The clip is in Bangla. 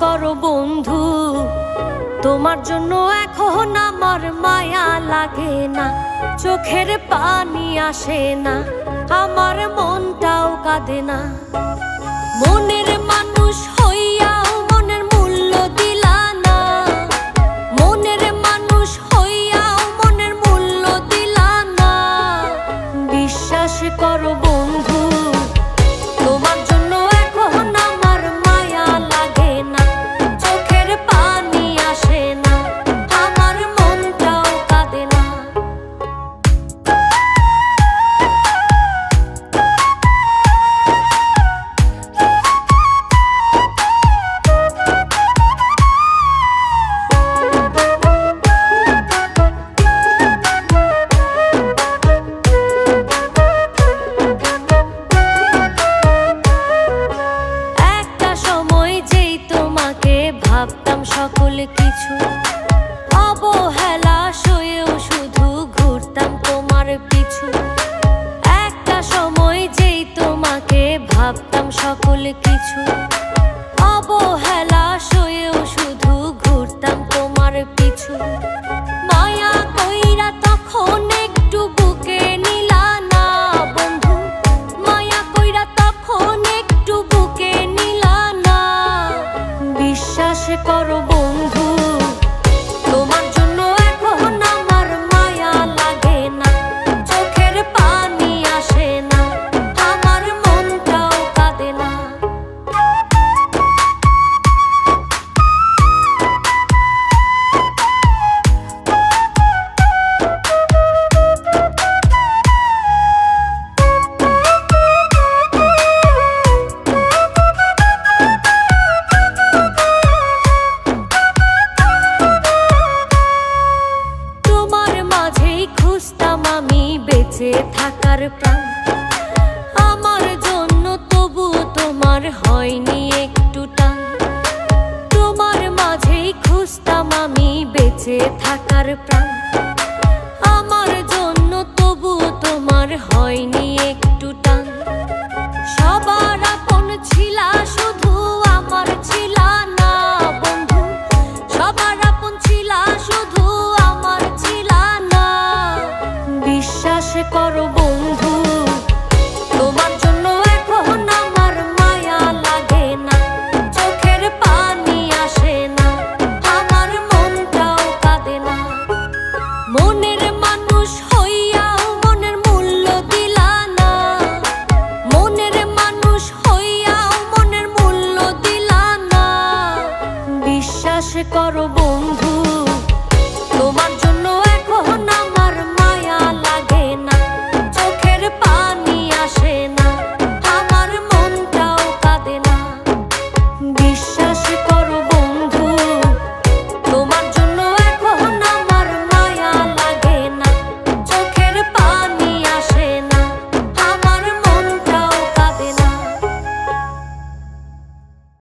করো বন্ধু, তোমার জন্য এখন আমার মায়া লাগে না, চোখের পানি আসে না, আমার মনটাও কাঁদে না। মনের মানুষ হইয়াও মনের মূল্য দিলা না, মনের মানুষ হইয়াও মনের মূল্য দিলা না। বিশ্বাস করো বন্ধু, তোমার জন্য এখন আমার মায়া লাগে না, চোখের পানি আসে না, আমার মনটাও কাঁদে না। ভাবতাম সকল কিছু, অবহেলা সয়েও শুধু ঘুরতাম তোমার পিছু। একটা সময় যেই তোমাকে ভাবতাম সকল কিছু, অবহেলা সয়েও শুধু ঘুরতাম তোমার পিছু। মায়া কইরা তখন একটু বুকে নিলা না বন্ধু, মায়া কইরা তখন একটু বুকে নিলা না। বিশ্বাস করো বন্ধু, তোমার জন্য এখন আমার মায়া লাগে না, চোখের পানি আসে না, আমার মনটাও কাঁদে না। খুঁজতাম আমি বেঁচে থাকার প্রাণ, আমার জন্য তবু তোমার হয়নি একটু টান। তোমার মাঝেই খুঁজতাম আমি বেঁচে থাকার প্রাণ, আমার জন্য তবু তোমার হয়নি একটু টান। সবার আপন ছিলা শুধু আমার ছিলা না বন্ধু, সবার আপন ছিলা শুধু আমার ছিলা না। বিশ্বাস করো বন্ধু, তোমার জন্য এখন আমার মায়া লাগে না, চোখের পানি আসে না, আমার মনটাও কাঁদে না। মনের